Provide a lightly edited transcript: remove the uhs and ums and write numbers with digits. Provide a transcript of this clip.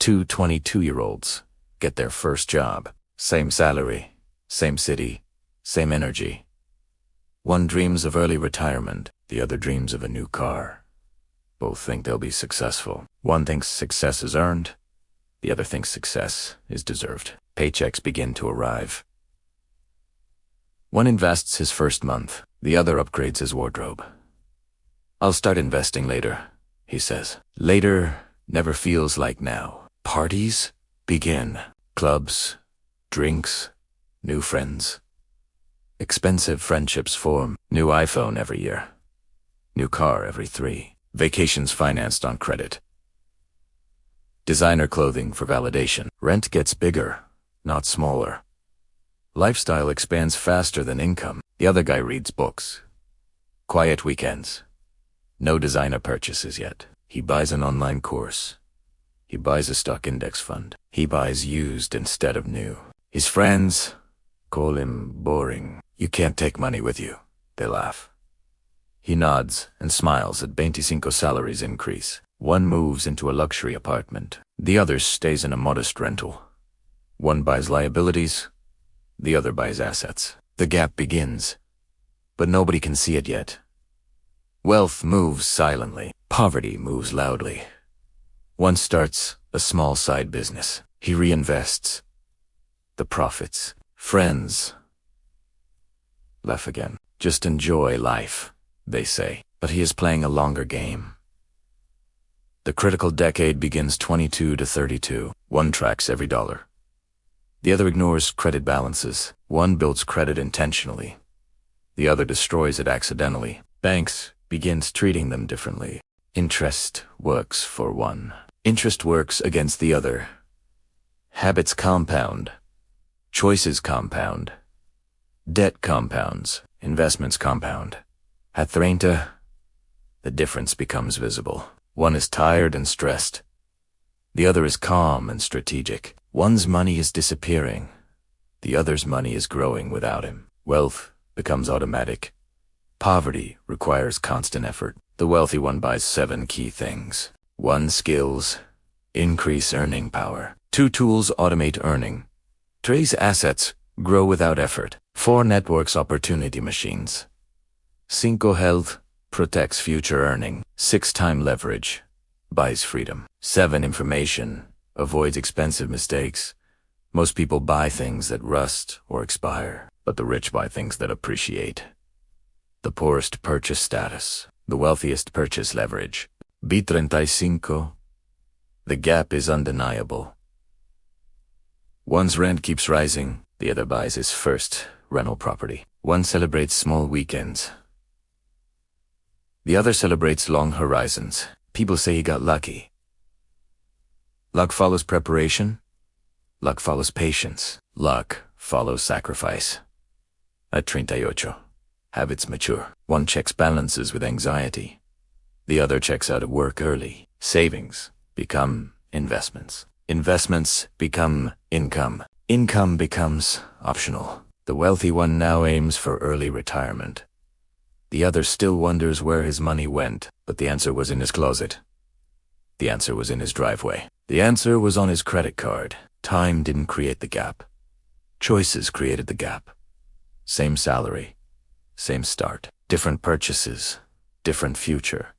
Two 22-year-olds get their first job. Same salary, same city, same energy. One dreams of early retirement, the other dreams of a new car. Both think they'll be successful. One thinks success is earned, the other thinks success is deserved. Paychecks begin to arrive. One invests his first month, the other upgrades his wardrobe. "I'll start investing later," he says. Later never feels like now. Parties begin. Clubs, drinks, new friends. Expensive friendships form. New iPhone every year. New car every 3. Vacations financed on credit. Designer clothing for validation. Rent gets bigger, not smaller. Lifestyle expands faster than income. The other guy reads books. Quiet weekends. No designer purchases yet. He buys an online course. He buys a stock index fund. He buys used instead of new. His friends call him boring. "You can't take money with you," they laugh. He nods and smiles at 25 salaries increase. One moves into a luxury apartment. The other stays in a modest rental. One buys liabilities. The other buys assets. The gap begins, but nobody can see it yet. Wealth moves silently. Poverty moves loudly. One starts a small side business. He reinvests the profits. Friends laugh again. "Just enjoy life," they say. But he is playing a longer game. The critical decade begins 22 to 32. One tracks every dollar. The other ignores credit balances. One builds credit intentionally. The other destroys it accidentally. Banks begins treating them differently. Interest works for one. Interest works against the other. Habits compound. Choices compound. Debt compounds. Investments compound. At 30, the difference becomes visible. One is tired and stressed. The other is calm and strategic. One's money is disappearing. The other's money is growing without him. Wealth becomes automatic. Poverty requires constant effort. The wealthy one buys 7 key things. 1. Skills. Increase earning power. 2. Tools automate earning. 3. Assets grow without effort. 4. Networks opportunity machines. 5. Health protects future earning. 6. Time leverage buys freedom. 7. Information avoids expensive mistakes. Most people buy things that rust or expire, but the rich buy things that appreciate. The poorest purchase status. The wealthiest purchase leverage. B35. The gap is undeniable. One's rent keeps rising. The other buys his first rental property. One celebrates small weekends. The other celebrates long horizons. People say he got lucky. Luck follows preparation. Luck follows patience. Luck follows sacrifice. At 38, habits mature. One checks balances with anxiety. The other checks out of work early. Savings become investments. Investments become income. Income becomes optional. The wealthy one now aims for early retirement. The other still wonders where his money went, but the answer was in his closet. The answer was in his driveway. The answer was on his credit card. Time didn't create the gap. Choices created the gap. Same salary, same start. Different purchases, different future.